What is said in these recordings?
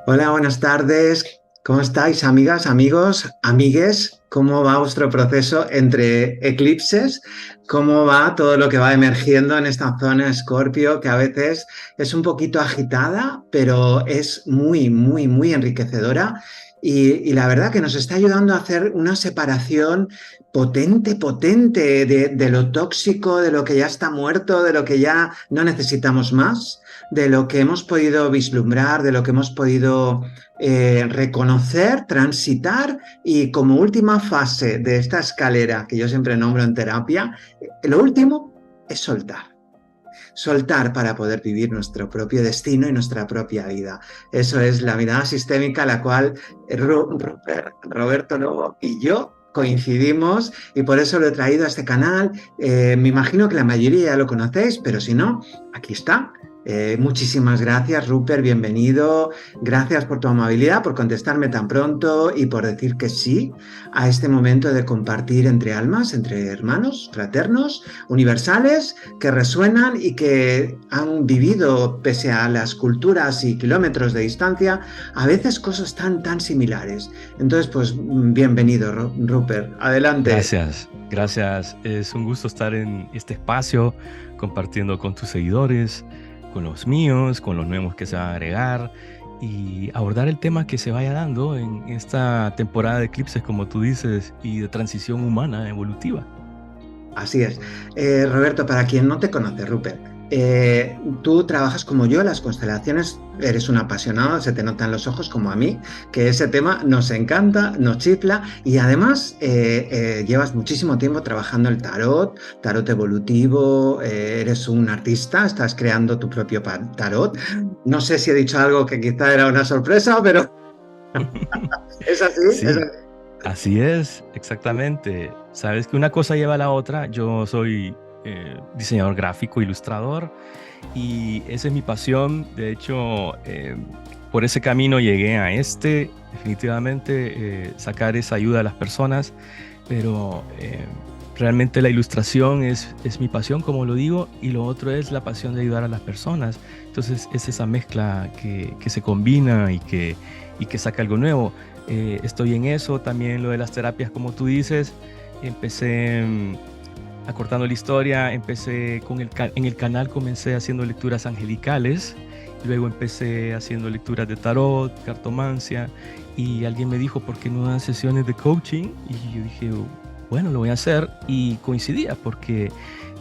Hola, buenas tardes. ¿Cómo estáis, amigas, amigos, amigues? ¿Cómo va vuestro proceso entre eclipses? ¿Cómo va todo lo que va emergiendo en esta zona Escorpio, que a veces es un poquito agitada, pero es muy, muy, muy enriquecedora? Y la verdad que nos está ayudando a hacer una separación potente, potente de lo tóxico, de lo que ya está muerto, de lo que ya no necesitamos más, de lo que hemos podido vislumbrar, de lo que hemos podido reconocer, transitar y como última fase de esta escalera que yo siempre nombro en terapia, lo último es soltar. Soltar para poder vivir nuestro propio destino y nuestra propia vida. Eso es la mirada sistémica, la cual Roberto Lobo y yo coincidimos y por eso lo he traído a este canal. Me imagino que la mayoría ya lo conocéis, pero si no, aquí está. Muchísimas gracias, Rupert, bienvenido. Gracias por tu amabilidad, por contestarme tan pronto y por decir que sí a este momento de compartir entre almas, entre hermanos, fraternos, universales, que resuenan y que han vivido, pese a las culturas y kilómetros de distancia, a veces cosas tan, tan similares. Entonces, pues bienvenido, Rupert. Adelante. Gracias, gracias. Es un gusto estar en este espacio compartiendo con tus seguidores, con los míos, con los nuevos que se van a agregar y abordar el tema que se vaya dando en esta temporada de eclipses, como tú dices, y de transición humana evolutiva. Así es. Roberto, para quien no te conoce, Rupert, tú trabajas como yo las constelaciones, eres un apasionado, se te notan los ojos como a mí, que ese tema nos encanta, nos chifla y además llevas muchísimo tiempo trabajando el tarot, tarot evolutivo, eres un artista, estás creando tu propio tarot. No sé si he dicho algo que quizá era una sorpresa, pero es así, es Sí, así. así es, exactamente. Sabes que una cosa lleva a la otra. Yo soy diseñador gráfico, ilustrador, y esa es mi pasión. De hecho, por ese camino llegué a definitivamente, sacar esa ayuda a las personas, pero realmente la ilustración es mi pasión, como lo digo, y lo otro es la pasión de ayudar a las personas. Entonces es esa mezcla que se combina y que saca algo nuevo. Estoy en eso, también lo de las terapias, como tú dices. Empecé acortando la historia, empecé en el canal, comencé haciendo lecturas angelicales, luego empecé haciendo lecturas de tarot, cartomancia, y alguien me dijo, ¿por qué no dan sesiones de coaching? Y yo dije, bueno, lo voy a hacer, y coincidía, porque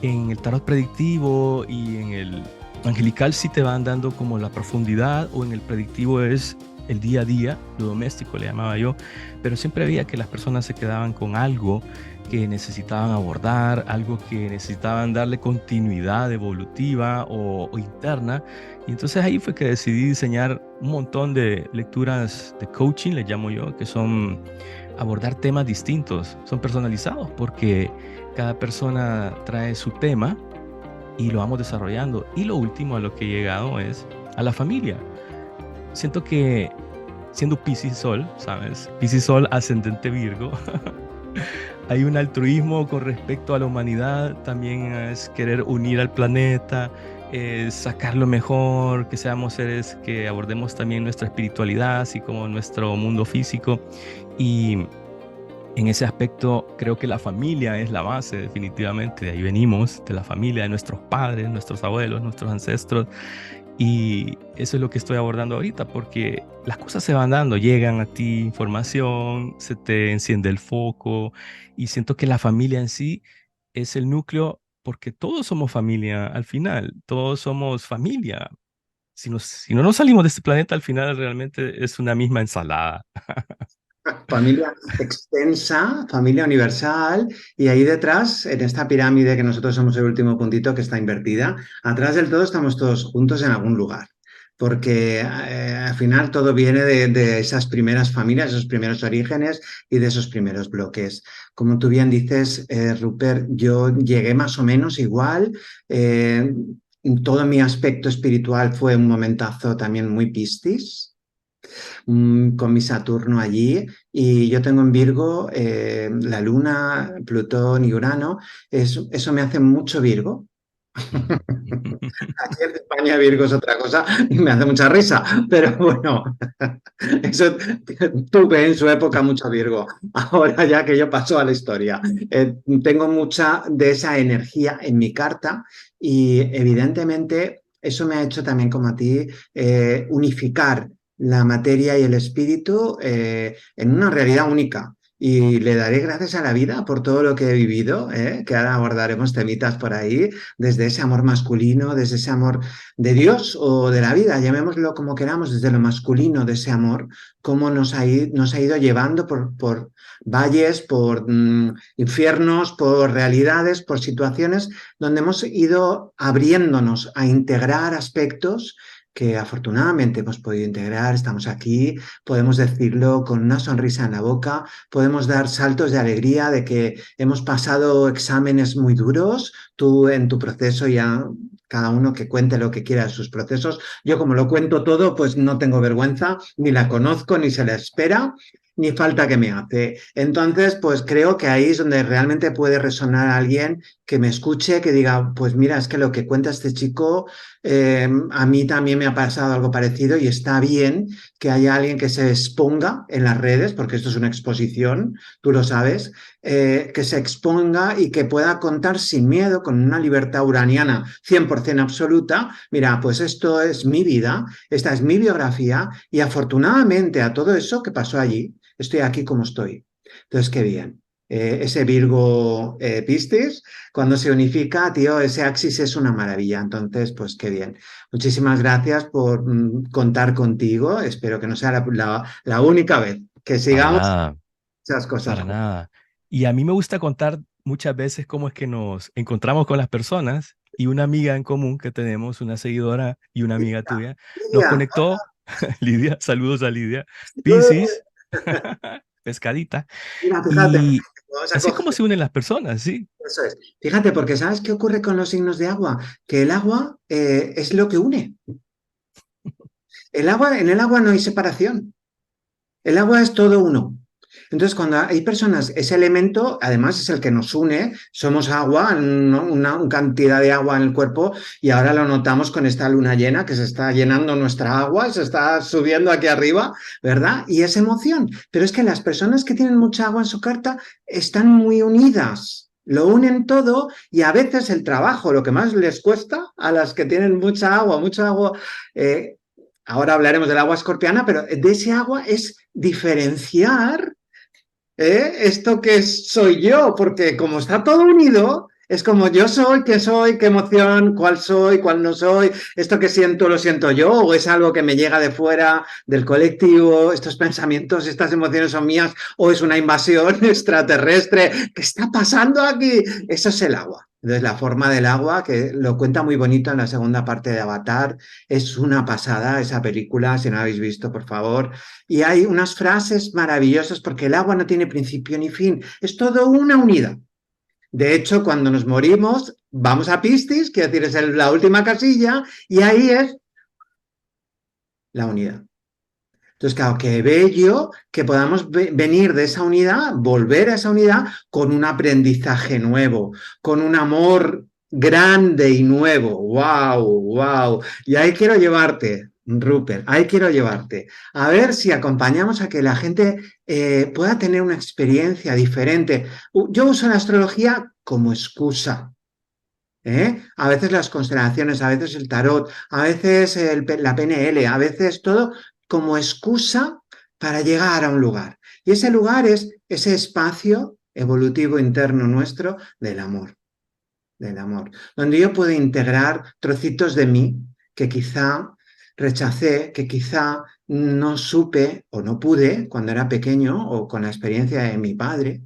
en el tarot predictivo y en el angelical sí te van dando como la profundidad, o en el predictivo es el día a día, lo doméstico le llamaba yo, pero siempre veía que las personas se quedaban con algo que necesitaban abordar, algo que necesitaban darle continuidad evolutiva o interna. Y entonces ahí fue que decidí diseñar un montón de lecturas de coaching, le llamo yo, que son abordar temas distintos, son personalizados porque cada persona trae su tema y lo vamos desarrollando. Y lo último a lo que he llegado es a la familia. Siento que siendo Piscis Sol, ¿sabes? Piscis Sol ascendente Virgo. Hay un altruismo con respecto a la humanidad, también es querer unir al planeta, es sacar lo mejor, que seamos seres que abordemos también nuestra espiritualidad, así como nuestro mundo físico. Y en ese aspecto creo que la familia es la base, definitivamente. De ahí venimos, de la familia, de nuestros padres, nuestros abuelos, nuestros ancestros. Y eso es lo que estoy abordando ahorita, porque las cosas se van dando, llegan a ti información, se te enciende el foco, y siento que la familia en sí es el núcleo, porque todos somos familia al final, todos somos familia. Si no nos salimos de este planeta, al final realmente es una misma ensalada. Familia extensa, familia universal, y ahí detrás, en esta pirámide que nosotros somos el último puntito que está invertida, atrás del todo estamos todos juntos en algún lugar. Porque al final todo viene de esas primeras familias, esos primeros orígenes y de esos primeros bloques. Como tú bien dices, Rupert, yo llegué más o menos igual. eh, Todo mi aspecto espiritual fue un momentazo también muy piscis, con mi Saturno allí. Y yo tengo en Virgo la Luna, Plutón y Urano. Eso me hace mucho Virgo. Aquí en España Virgo es otra cosa y me hace mucha risa, pero bueno, eso tuve en su época mucho Virgo. Ahora ya que yo paso a la historia, tengo mucha de esa energía en mi carta y evidentemente eso me ha hecho también como a ti unificar la materia y el espíritu en una realidad única. Y le daré gracias a la vida por todo lo que he vivido, que ahora abordaremos temitas por ahí, desde ese amor masculino, desde ese amor de Dios o de la vida, llamémoslo como queramos, desde lo masculino de ese amor, cómo nos ha ido llevando por valles, por infiernos, por realidades, por situaciones donde hemos ido abriéndonos a integrar aspectos que afortunadamente hemos podido integrar, estamos aquí, podemos decirlo con una sonrisa en la boca, podemos dar saltos de alegría de que hemos pasado exámenes muy duros, tú en tu proceso ya cada uno que cuente lo que quiera de sus procesos. Yo como lo cuento todo, pues no tengo vergüenza, ni la conozco, ni se la espera, ni falta que me hace. Entonces, pues creo que ahí es donde realmente puede resonar a alguien que me escuche, que diga, pues mira, es que lo que cuenta este chico, a mí también me ha pasado algo parecido y está bien que haya alguien que se exponga en las redes, porque esto es una exposición, tú lo sabes, que se exponga y que pueda contar sin miedo, con una libertad uraniana 100% absoluta. Mira, pues esto es mi vida, esta es mi biografía y afortunadamente a todo eso que pasó allí, estoy aquí como estoy. Entonces, qué bien. Ese Virgo Piscis, cuando se unifica, tío, ese Axis es una maravilla. Entonces, pues qué bien. Muchísimas gracias por contar contigo. Espero que no sea la única vez que Para sigamos nada, esas cosas para juntos. nada. Y a mí me gusta contar muchas veces cómo es que nos encontramos con las personas y una amiga en común que tenemos, una seguidora y una amiga tuya, nos Lidia, conectó. Lidia, saludos a Lidia, Piscis, pescadita. mira, fíjate, Y vamos a así es como coger. se unen las personas, ¿sí? Eso es. Fíjate, porque ¿sabes qué ocurre con los signos de agua? Que el agua es lo que une. En el agua no hay separación. El agua es todo uno. Entonces, cuando hay personas, ese elemento, además es el que nos une, somos agua, ¿no? Una cantidad de agua en el cuerpo, y ahora lo notamos con esta luna llena que se está llenando nuestra agua, se está subiendo aquí arriba, ¿verdad? Y es emoción. Pero es que las personas que tienen mucha agua en su carta están muy unidas. Lo unen todo y a veces el trabajo, lo que más les cuesta a las que tienen mucha agua, eh, ahora hablaremos del agua escorpiana, pero de ese agua es diferenciar esto que soy yo, porque como está todo unido, es como yo soy, qué emoción, cuál no soy, esto que siento lo siento yo, o es algo que me llega de fuera del colectivo, estos pensamientos, estas emociones son mías, o es una invasión extraterrestre, ¿qué está pasando aquí? Eso es el agua. Entonces, la forma del agua, que lo cuenta muy bonito en la segunda parte de Avatar, es una pasada esa película, si no la habéis visto, por favor. Y hay unas frases maravillosas porque el agua no tiene principio ni fin, es todo una unidad. De hecho, cuando nos morimos, vamos a Piscis, quiere decir, es la última casilla, y ahí es la unidad. Entonces, claro, qué bello que podamos venir de esa unidad, volver a esa unidad con un aprendizaje nuevo, con un amor grande y nuevo. ¡Wow! ¡Wow! Y ahí quiero llevarte, Rupert, ahí quiero llevarte. A ver si acompañamos a que la gente pueda tener una experiencia diferente. Yo uso la astrología como excusa. A veces las constelaciones, a veces el tarot, a veces la PNL, a veces todo como excusa para llegar a un lugar. Y ese lugar es ese espacio evolutivo interno nuestro del amor, donde yo puedo integrar trocitos de mí que quizá rechacé, que quizá no supe o no pude cuando era pequeño o con la experiencia de mi padre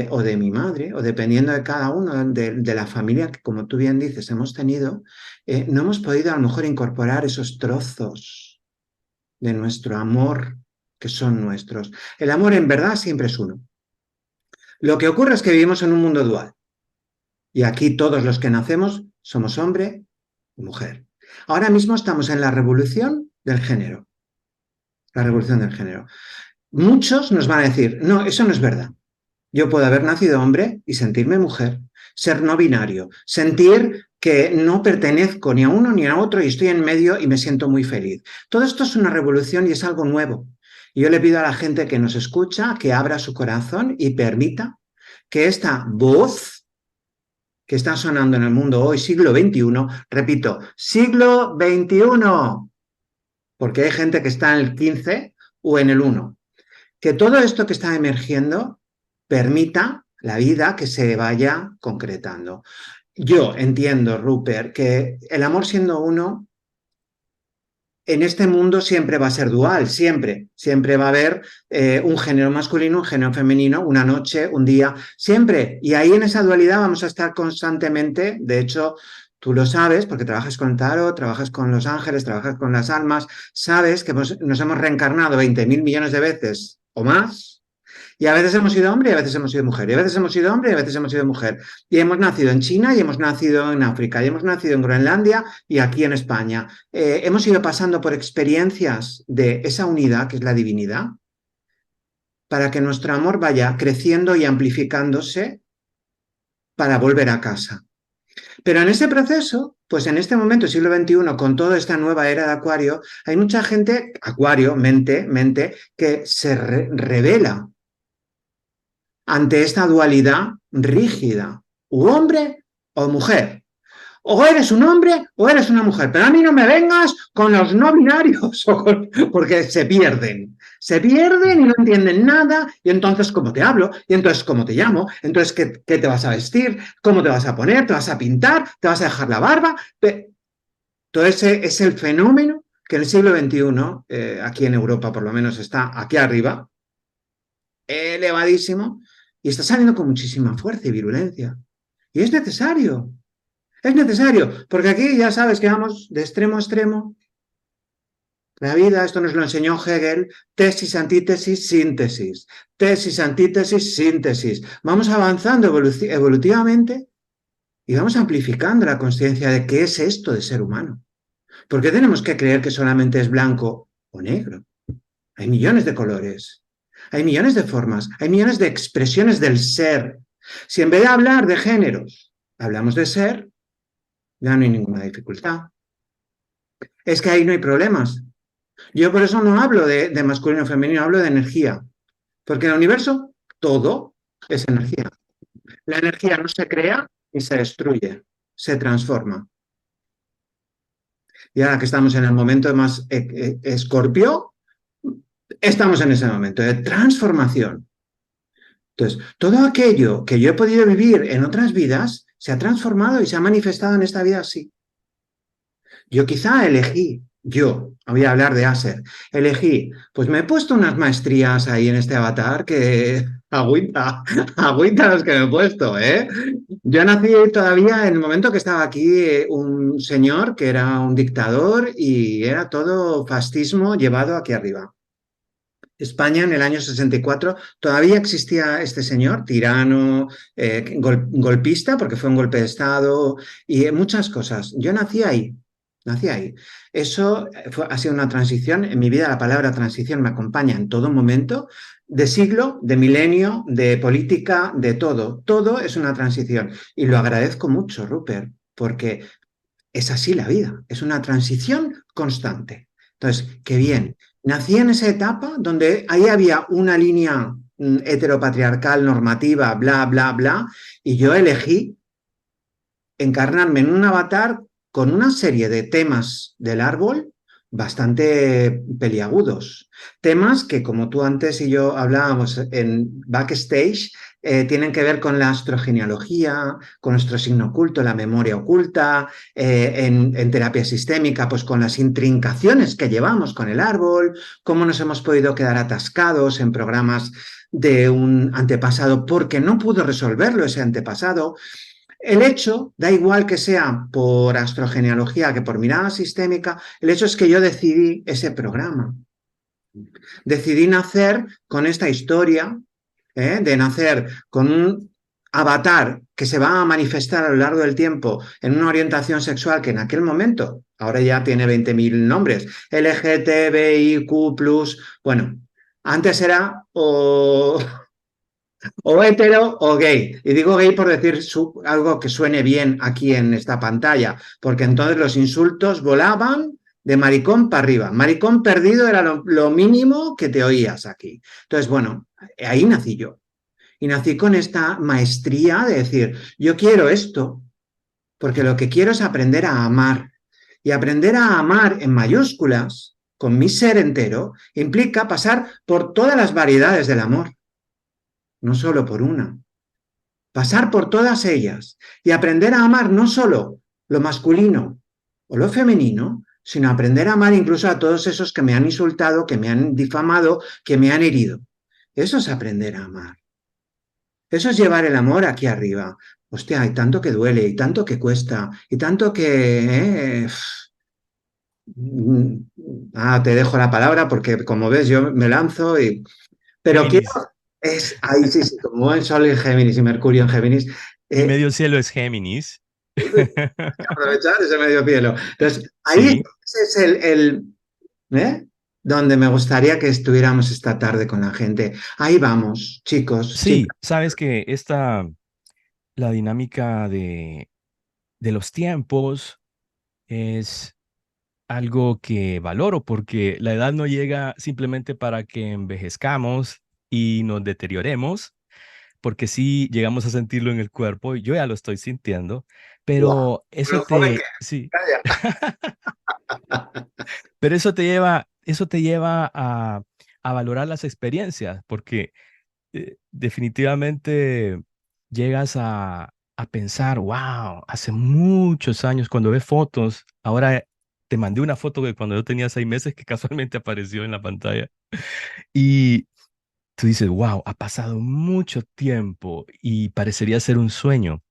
o de mi madre, o dependiendo de cada uno, de la familia que, como tú bien dices, hemos tenido, no hemos podido a lo mejor incorporar esos trozos de nuestro amor que son nuestros. El amor en verdad siempre es uno. Lo que ocurre es que vivimos en un mundo dual. Y aquí todos los que nacemos somos hombre y mujer. Ahora mismo estamos en la revolución del género. La revolución del género. Muchos nos van a decir, no, eso no es verdad. Yo puedo haber nacido hombre y sentirme mujer, ser no binario, sentir que no pertenezco ni a uno ni a otro y estoy en medio y me siento muy feliz. Todo esto es una revolución y es algo nuevo. Y yo le pido a la gente que nos escucha que abra su corazón y permita que esta voz que está sonando en el mundo hoy, siglo XXI, repito, siglo XXI, porque hay gente que está en el 15 o en el 1, que todo esto que está emergiendo permita la vida que se vaya concretando. Yo entiendo, Rupert, que el amor siendo uno, en este mundo siempre va a ser dual, siempre. Siempre va a haber un género masculino, un género femenino, una noche, un día, siempre. Y ahí en esa dualidad vamos a estar constantemente. De hecho, tú lo sabes porque trabajas con el tarot, trabajas con los ángeles, trabajas con las almas, sabes que nos hemos reencarnado 20.000 millones de veces o más. Y a veces hemos sido hombre y a veces hemos sido mujer. Y a veces hemos sido hombre y a veces hemos sido mujer. Y hemos nacido en China y hemos nacido en África. Y hemos nacido en Groenlandia y aquí en España. Hemos ido pasando por experiencias de esa unidad que es la divinidad para que nuestro amor vaya creciendo y amplificándose para volver a casa. Pero en ese proceso, pues en este momento, siglo XXI, con toda esta nueva era de Acuario, hay mucha gente, Acuario, mente, que se revela ante esta dualidad rígida, o hombre o mujer. O eres un hombre o eres una mujer, pero a mí no me vengas con los no binarios, porque se pierden y no entienden nada, y entonces cómo te hablo, y entonces cómo te llamo, entonces qué te vas a vestir, cómo te vas a poner, te vas a pintar, te vas a dejar la barba. Todo ese es el fenómeno que en el siglo XXI, aquí en Europa por lo menos está aquí arriba, elevadísimo, y está saliendo con muchísima fuerza y virulencia. Y es necesario, porque aquí ya sabes que vamos de extremo a extremo. La vida, esto nos lo enseñó Hegel, tesis, antítesis, síntesis. Tesis, antítesis, síntesis. Vamos avanzando evolutivamente y vamos amplificando la conciencia de qué es esto de ser humano. ¿Por qué tenemos que creer que solamente es blanco o negro? Hay millones de colores, hay millones de formas, hay millones de expresiones del ser. Si en vez de hablar de géneros, hablamos de ser, ya no hay ninguna dificultad. Es que ahí no hay problemas. Yo por eso no hablo de masculino o femenino, hablo de energía. Porque en el universo todo es energía. La energía no se crea y se destruye, se transforma. Y ahora que estamos en el momento más Escorpio, estamos en ese momento de transformación. Entonces, todo aquello que yo he podido vivir en otras vidas se ha transformado y se ha manifestado en esta vida así. Yo quizá voy a hablar de Aser, pues me he puesto unas maestrías ahí en este avatar que agüita los que me he puesto, ¿eh? Yo nací todavía en el momento que estaba aquí un señor que era un dictador y era todo fascismo llevado aquí arriba. España en el año 64 todavía existía este señor, tirano, golpista, porque fue un golpe de Estado y muchas cosas. Yo nací ahí. Eso ha sido una transición. En mi vida la palabra transición me acompaña en todo momento, de siglo, de milenio, de política, de todo. Todo es una transición. Y lo agradezco mucho, Rupert, porque es así la vida, es una transición constante. Entonces, qué bien. Nací en esa etapa donde ahí había una línea heteropatriarcal, normativa, bla, bla, bla, y yo elegí encarnarme en un avatar con una serie de temas del árbol bastante peliagudos. Temas que, como tú antes y yo hablábamos en backstage, tienen que ver con la astrogenealogía, con nuestro signo oculto, la memoria oculta, en terapia sistémica, pues con las intrincaciones que llevamos con el árbol, cómo nos hemos podido quedar atascados en programas de un antepasado porque no pudo resolverlo ese antepasado. El hecho, da igual que sea por astrogenealogía que por mirada sistémica, el hecho es que yo decidí ese programa. Decidí nacer con esta historia, de nacer con un avatar que se va a manifestar a lo largo del tiempo en una orientación sexual que en aquel momento, ahora ya tiene 20.000 nombres, LGTBIQ+, bueno, antes era O hetero o gay. Y digo gay por decir algo que suene bien aquí en esta pantalla, porque entonces los insultos volaban de maricón para arriba. Maricón perdido era lo mínimo que te oías aquí. Entonces, bueno, ahí nací yo. Y nací con esta maestría de decir, yo quiero esto, porque lo que quiero es aprender a amar. Y aprender a amar en mayúsculas, con mi ser entero, implica pasar por todas las variedades del amor, no solo por una. Pasar por todas ellas y aprender a amar no solo lo masculino o lo femenino, sino aprender a amar incluso a todos esos que me han insultado, que me han difamado, que me han herido. Eso es aprender a amar. Eso es llevar el amor aquí arriba. Hostia, hay tanto que duele, y tanto que cuesta, y tanto que... te dejo la palabra porque como ves yo me lanzo y... Pero quiero... Géminis. Ahí sí, sí, como el Sol en Géminis y Mercurio en Géminis, Mi eh, medio cielo es Géminis. aprovechar ese medio cielo. Entonces, ahí Sí, ese es ¿eh? Donde me gustaría que estuviéramos esta tarde con la gente. Ahí vamos, chicos, sí, chicas. sabes que la dinámica de los tiempos es algo que valoro porque la edad no llega simplemente para que envejezcamos y nos deterioremos, porque sí llegamos a sentirlo en el cuerpo, y yo ya lo estoy sintiendo, Guau, pero con lo joven que sí, calla. pero eso te lleva a valorar las experiencias, porque definitivamente llegas a pensar, wow, hace muchos años, cuando ves fotos, ahora te mandé una foto de cuando yo tenía 6 meses que casualmente apareció en la pantalla, y tú dices, wow, ha pasado mucho tiempo y parecería ser un sueño.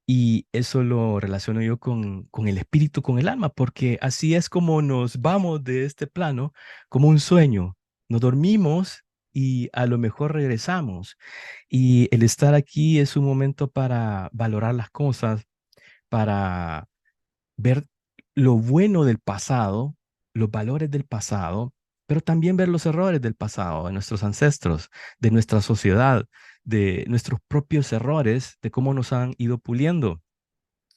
Y eso lo relaciono yo con el espíritu, con el alma, porque así es como nos vamos de este plano, como un sueño. Nos dormimos y a lo mejor regresamos. Y el estar aquí es un momento para valorar las cosas, para ver lo bueno del pasado, los valores del pasado, pero también ver los errores del pasado, de nuestros ancestros, de nuestra sociedad, de nuestros propios errores, de cómo nos han ido puliendo.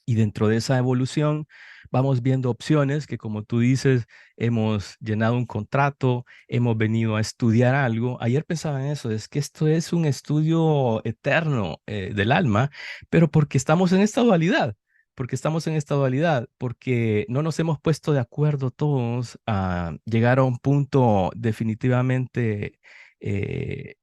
Y dentro de esa evolución vamos viendo opciones que, como tú dices, hemos llenado un contrato, hemos venido a estudiar algo. Ayer pensaba en eso, es que esto es un estudio eterno del alma, pero porque estamos en esta dualidad, porque no nos hemos puesto de acuerdo todos a llegar a un punto definitivamente eh,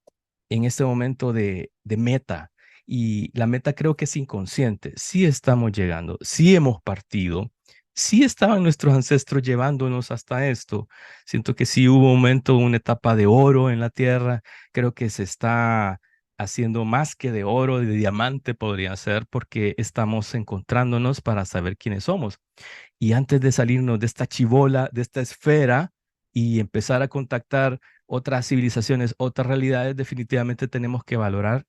en este momento de meta. Y la meta creo que es inconsciente. Sí estamos llegando, sí hemos partido, sí estaban nuestros ancestros llevándonos hasta esto. Siento que sí hubo un momento, una etapa de oro en la tierra. Creo que se está haciendo más que de oro, de diamante podría ser, porque estamos encontrándonos para saber quiénes somos. Y antes de salirnos de esta chibola, de esta esfera y empezar a contactar otras civilizaciones, otras realidades, definitivamente tenemos que valorar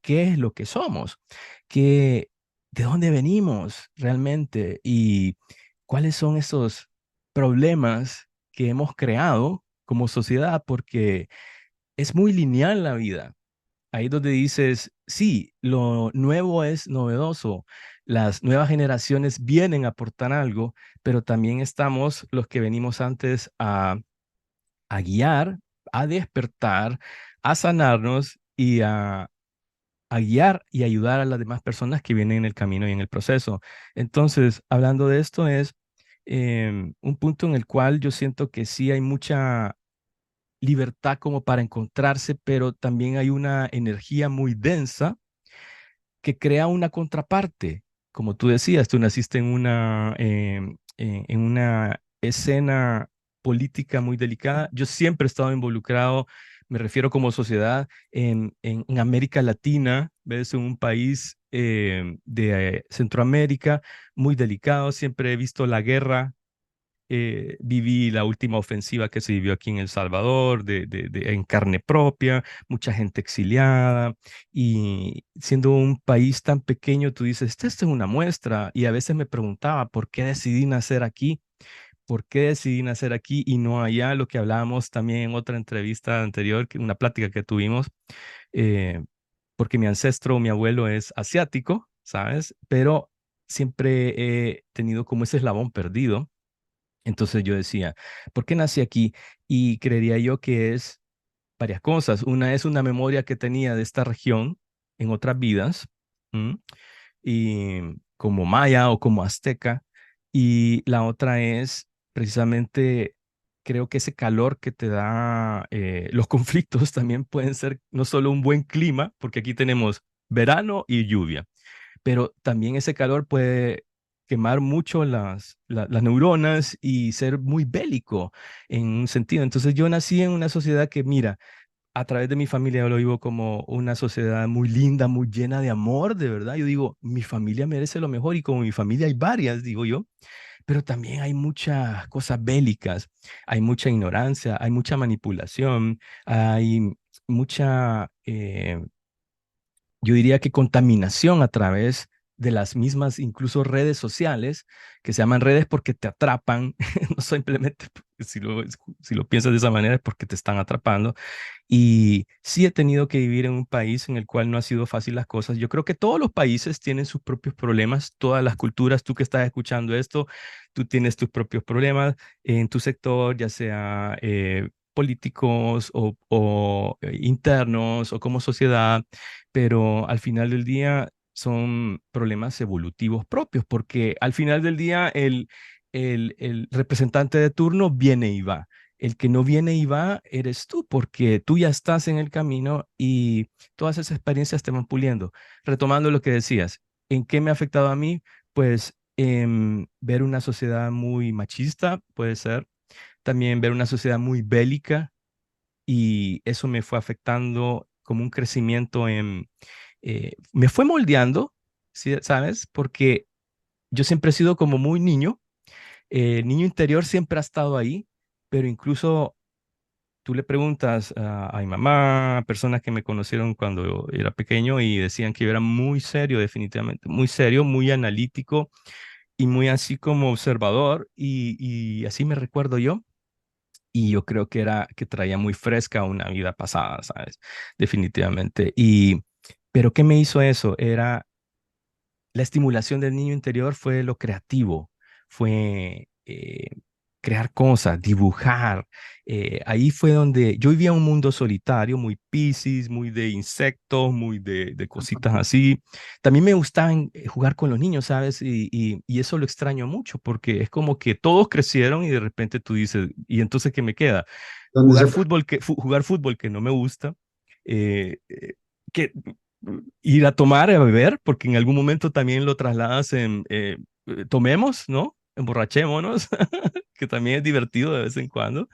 qué es lo que somos, qué, de dónde venimos realmente y cuáles son esos problemas que hemos creado como sociedad, porque es muy lineal la vida. Ahí donde dices, sí, lo nuevo es novedoso, las nuevas generaciones vienen a aportar algo, pero también estamos los que venimos antes a guiar, a despertar, a sanarnos y a guiar y ayudar a las demás personas que vienen en el camino y en el proceso. Entonces, hablando de esto, es un punto en el cual yo siento que sí hay mucha libertad como para encontrarse, pero también hay una energía muy densa que crea una contraparte. Como tú decías, tú naciste en una escena política muy delicada. Yo siempre he estado involucrado, me refiero como sociedad, en América Latina, ves, en un país de Centroamérica muy delicado. Siempre he visto la guerra, viví la última ofensiva que se vivió aquí en El Salvador, en carne propia, mucha gente exiliada, y siendo un país tan pequeño, tú dices, esta es una muestra, y a veces me preguntaba, ¿por qué decidí nacer aquí? ¿Por qué decidí nacer aquí y no allá? Lo que hablábamos también en otra entrevista anterior, una plática que tuvimos. eh, porque mi ancestro, mi abuelo es asiático, ¿sabes? Pero siempre he tenido como ese eslabón perdido. Entonces yo decía, ¿por qué nací aquí? Y creería yo que es varias cosas. Una es una memoria que tenía de esta región en otras vidas, ¿m? Y como maya o como azteca. Y la otra es precisamente, creo que ese calor que te da los conflictos también pueden ser no solo un buen clima, porque aquí tenemos verano y lluvia, pero también ese calor puede quemar mucho las neuronas y ser muy bélico en un sentido. Entonces yo nací en una sociedad que, mira, a través de mi familia yo lo vivo como una sociedad muy linda, muy llena de amor, de verdad. Yo digo, mi familia merece lo mejor y como mi familia hay varias, digo yo, pero también hay muchas cosas bélicas, hay mucha ignorancia, hay mucha manipulación, hay mucha, yo diría que contaminación a través de las mismas, incluso redes sociales, que se llaman redes porque te atrapan, no simplemente, si lo piensas de esa manera, es porque te están atrapando. Y sí he tenido que vivir en un país en el cual no ha sido fácil las cosas. Yo creo que todos los países tienen sus propios problemas, todas las culturas, tú que estás escuchando esto, tú tienes tus propios problemas en tu sector, ya sea políticos o internos o como sociedad, pero al final del día son problemas evolutivos propios, porque al final del día el representante de turno viene y va. El que no viene y va eres tú, porque tú ya estás en el camino y todas esas experiencias te van puliendo. Retomando lo que decías, ¿en qué me ha afectado a mí? Pues ver una sociedad muy machista, puede ser, también ver una sociedad muy bélica y eso me fue afectando como un crecimiento me fue moldeando, ¿sí? ¿Sabes? Porque yo siempre he sido como muy niño, el niño interior siempre ha estado ahí, pero incluso tú le preguntas a mi mamá, a personas que me conocieron cuando yo era pequeño y decían que yo era muy serio, definitivamente, muy serio, muy analítico y muy así como observador y así me recuerdo yo. Y yo creo que era que traía muy fresca una vida pasada, ¿sabes? Definitivamente. Pero ¿qué me hizo eso? Era la estimulación del niño interior fue lo creativo, fue crear cosas, dibujar. Ahí fue donde yo vivía un mundo solitario, muy Piscis, muy de insectos, muy de cositas así. También me gustaba jugar con los niños, ¿sabes? Y eso lo extraño mucho porque es como que todos crecieron y de repente tú dices, ¿y entonces qué me queda? ¿Dónde se Jugar fútbol que no me gusta. eh, eh, que ir a tomar, a beber, porque en algún momento también lo trasladas en tomemos, ¿no? Emborrachémonos, que también es divertido de vez en cuando.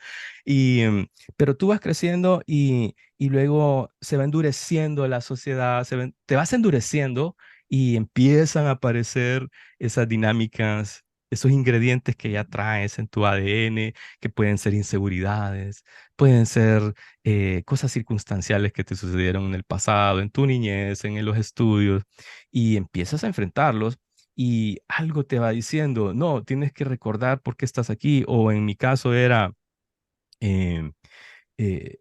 Pero tú vas creciendo y luego se va endureciendo la sociedad, te vas endureciendo y empiezan a aparecer esas dinámicas, esos ingredientes que ya traes en tu ADN, que pueden ser inseguridades, pueden ser cosas circunstanciales que te sucedieron en el pasado, en tu niñez, en los estudios, y empiezas a enfrentarlos y algo te va diciendo, no, tienes que recordar por qué estás aquí, o en mi caso era, em,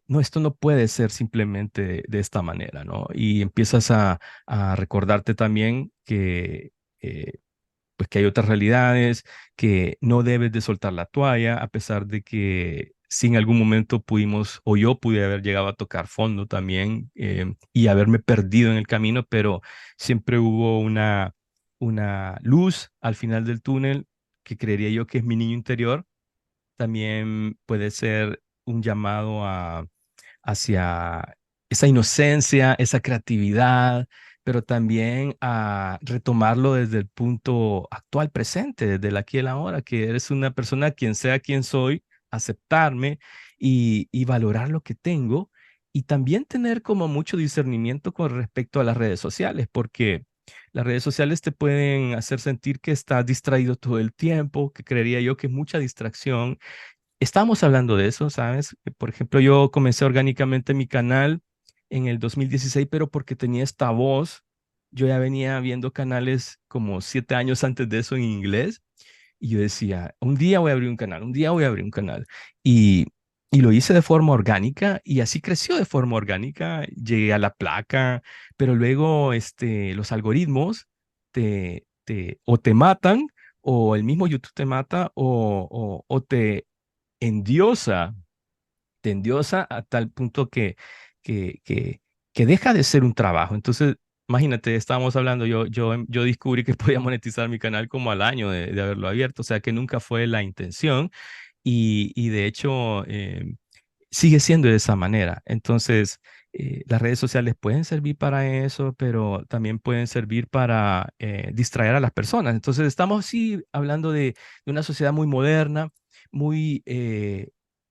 no, esto no puede ser simplemente de esta manera, ¿no? Y empiezas a recordarte también que pues que hay otras realidades, que no debes de soltar la toalla, a pesar de que si en algún momento pudimos, o yo pude haber llegado a tocar fondo también y haberme perdido en el camino, pero siempre hubo una luz al final del túnel que creería yo que es mi niño interior. También puede ser un llamado hacia esa inocencia, esa creatividad, pero también a retomarlo desde el punto actual presente, desde el aquí y el ahora, que eres una persona, quien sea quien soy, aceptarme y valorar lo que tengo y también tener como mucho discernimiento con respecto a las redes sociales, porque las redes sociales te pueden hacer sentir que estás distraído todo el tiempo, que creería yo que es mucha distracción. Estábamos hablando de eso, ¿sabes? Por ejemplo, yo comencé orgánicamente mi canal en el 2016, pero porque tenía esta voz, yo ya venía viendo canales como 7 años antes de eso en inglés, y yo decía, un día voy a abrir un canal, un día voy a abrir un canal. Y lo hice de forma orgánica y así creció de forma orgánica. Llegué a la placa, pero luego los algoritmos o te matan o el mismo YouTube te mata o te endiosa a tal punto que, que, que deja de ser un trabajo. Entonces, imagínate, estábamos hablando, yo descubrí que podía monetizar mi canal como al año de haberlo abierto, o sea que nunca fue la intención y de hecho sigue siendo de esa manera. Entonces, las redes sociales pueden servir para eso, pero también pueden servir para distraer a las personas. Entonces, estamos sí hablando de una sociedad muy moderna, muy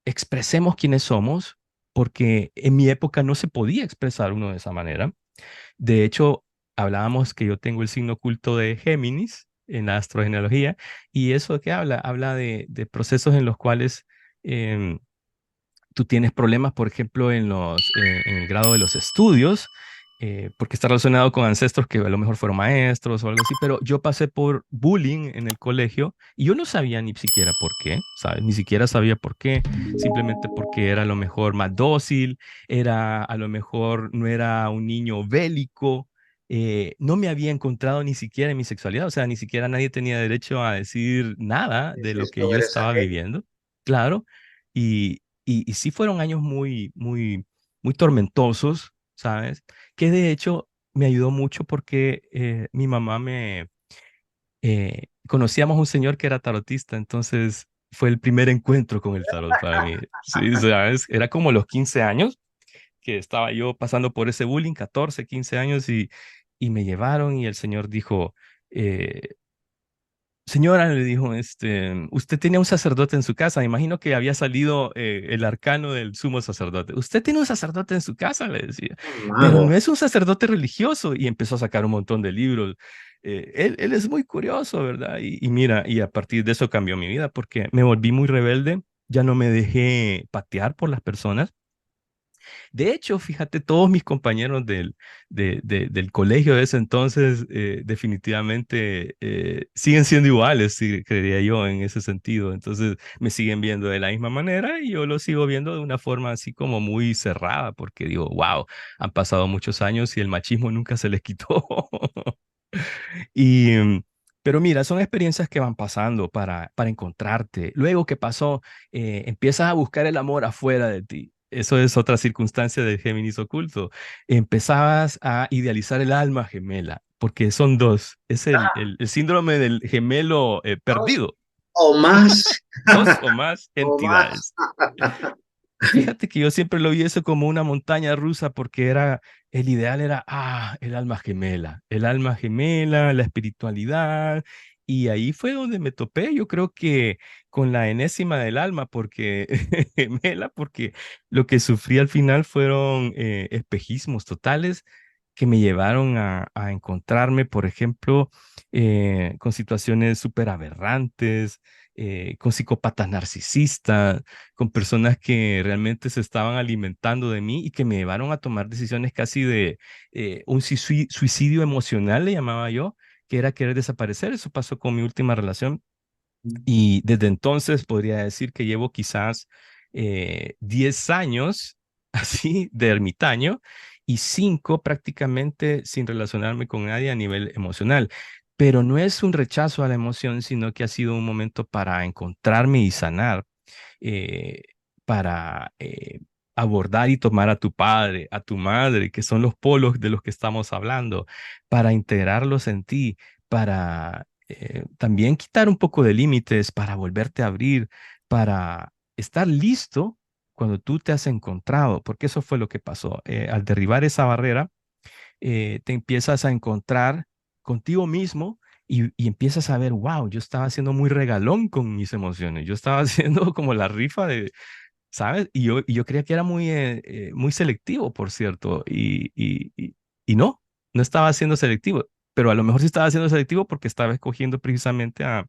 expresemos quiénes somos, porque en mi época no se podía expresar uno de esa manera. De hecho, hablábamos que yo tengo el signo oculto de Géminis en la astrogenealogía, y eso de qué habla, habla de procesos en los cuales em, tú tienes problemas, por ejemplo, en el grado de los estudios, porque está relacionado con ancestros que a lo mejor fueron maestros o algo así, pero yo pasé por bullying en el colegio y yo no sabía ni siquiera por qué, ¿sabes? Ni siquiera sabía por qué, simplemente porque era a lo mejor más dócil, era a lo mejor no era un niño bélico. No me había encontrado ni siquiera en mi sexualidad, o sea, ni siquiera nadie tenía derecho a decir nada de Sí, lo que esto yo eres estaba ajeno. viviendo, claro. Y sí fueron años muy tormentosos, ¿sabes? Que de hecho me ayudó mucho porque mi mamá conocíamos un señor que era tarotista, entonces fue el primer encuentro con el tarot para mí. Sí, ¿sabes? Era como los 15 años que estaba yo pasando por ese bullying, 14 15 años, y me llevaron y el señor dijo, eh, señora, le dijo, usted tenía un sacerdote en su casa. Imagino que había salido el arcano del sumo sacerdote. Usted tiene un sacerdote en su casa, le decía, Un pero mago. no es un sacerdote religioso. Y empezó a sacar un montón de libros. Él es muy curioso, ¿verdad? Y mira, y a partir de eso cambió mi vida porque me volví muy rebelde. Ya no me dejé patear por las personas. De hecho, fíjate, todos mis compañeros del colegio de ese entonces definitivamente siguen siendo iguales, sí, creería yo, en ese sentido. Entonces me siguen viendo de la misma manera y yo lo sigo viendo de una forma así como muy cerrada, porque digo, wow, han pasado muchos años y el machismo nunca se les quitó. Y, pero mira, son experiencias que van pasando para encontrarte. Luego que pasó, empiezas a buscar el amor afuera de ti. Eso es otra circunstancia del Géminis oculto. Empezabas a idealizar el alma gemela, porque son dos. Es el síndrome del gemelo Dos perdido. o más. Dos o más O más. entidades. Y fíjate que yo siempre lo vi eso como una montaña rusa porque el ideal era, el alma gemela, la espiritualidad. Y ahí fue donde me topé, yo creo que con la enésima del alma, porque gemela, porque lo que sufrí al final fueron espejismos totales que me llevaron a encontrarme, por ejemplo, con situaciones súper aberrantes, con psicópatas narcisistas, con personas que realmente se estaban alimentando de mí y que me llevaron a tomar decisiones casi de un suicidio emocional, le llamaba yo, que era querer desaparecer. Eso pasó con mi última relación y desde entonces podría decir que llevo quizás 10 años así de ermitaño y 5 prácticamente sin relacionarme con nadie a nivel emocional. Pero no es un rechazo a la emoción, sino que ha sido un momento para encontrarme y sanar, eh, para abordar y tomar a tu padre, a tu madre, que son los polos de los que estamos hablando, para integrarlos en ti, para también quitar un poco de límites, para volverte a abrir, para estar listo cuando tú te has encontrado, porque eso fue lo que pasó. Al derribar esa barrera, te empiezas a encontrar contigo mismo y empiezas a ver, wow, yo estaba siendo muy regalón con mis emociones, yo estaba haciendo como la rifa de, ¿sabes? Y yo creía que era muy selectivo, por cierto, y no estaba siendo selectivo, pero a lo mejor sí estaba siendo selectivo porque estaba escogiendo precisamente a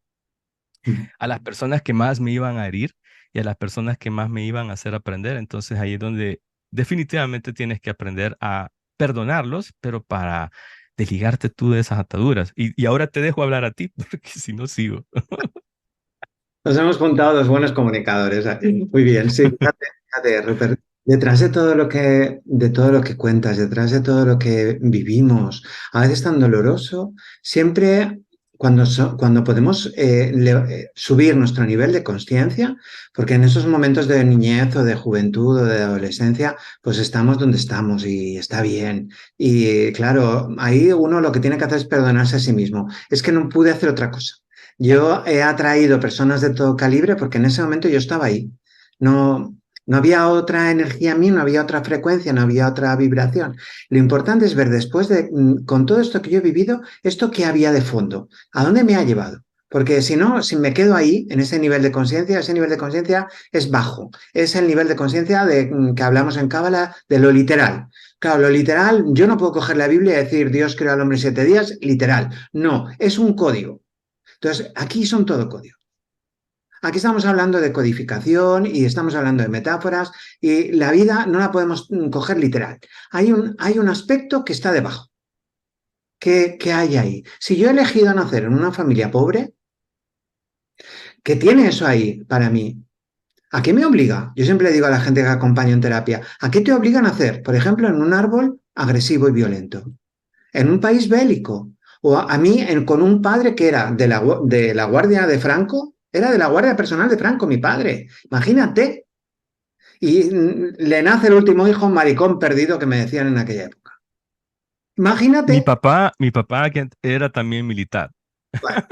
las personas que más me iban a herir y a las personas que más me iban a hacer aprender. Entonces ahí es donde definitivamente tienes que aprender a perdonarlos, pero para desligarte tú de esas ataduras. Y ahora te dejo hablar a ti, porque si no sigo. Nos hemos juntado dos buenos comunicadores. Muy bien, sí. Fíjate. Fíjate, Rupert, detrás de todo lo que cuentas, detrás de todo lo que vivimos, a veces tan doloroso, siempre cuando podemos subir nuestro nivel de conciencia, porque en esos momentos de niñez o de juventud o de adolescencia, pues estamos donde estamos y está bien. Y claro, ahí uno lo que tiene que hacer es perdonarse a sí mismo. Es que no pude hacer otra cosa. Yo he atraído personas de todo calibre porque en ese momento yo estaba ahí. No, no había otra energía en mí, no había otra frecuencia, no había otra vibración. Lo importante es ver después de, con todo esto que yo he vivido, esto que había de fondo, a dónde me ha llevado. Porque si no, si me quedo ahí, en ese nivel de conciencia, ese nivel de conciencia es bajo. Es el nivel de conciencia de que hablamos en Cábala de lo literal. Claro, lo literal, yo no puedo coger la Biblia y decir Dios creó al hombre en 7 días, literal. No, es un código. Entonces, aquí son todo código. Aquí estamos hablando de codificación y estamos hablando de metáforas y la vida no la podemos coger literal. Hay un aspecto que está debajo. ¿Qué hay ahí? Si yo he elegido nacer en una familia pobre, ¿qué tiene eso ahí para mí? ¿A qué me obliga? Yo siempre le digo a la gente que acompaño en terapia, ¿a qué te obliga a nacer? Por ejemplo, en un árbol agresivo y violento, en un país bélico, o a mí con un padre que era de la Guardia de Franco, era de la Guardia Personal de Franco, mi padre. Imagínate. Y le nace el último hijo, maricón perdido, que me decían en aquella época. Imagínate, Mi papá que era también militar, bueno,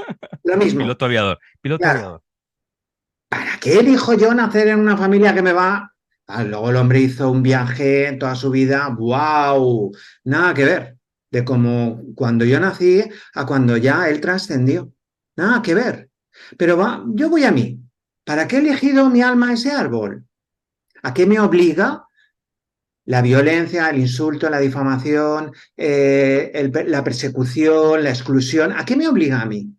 lo mismo. piloto aviador, piloto Claro, aviador. ¿para qué elijo yo nacer en una familia que me va? Ah, luego el hombre hizo un viaje toda su vida, ¡wow! Nada que ver. De como cuando yo nací a cuando ya él trascendió. Nada que ver. Pero yo voy a mí. ¿Para qué he elegido mi alma ese árbol? ¿A qué me obliga la violencia, el insulto, la difamación, la persecución, la exclusión? ¿A qué me obliga a mí?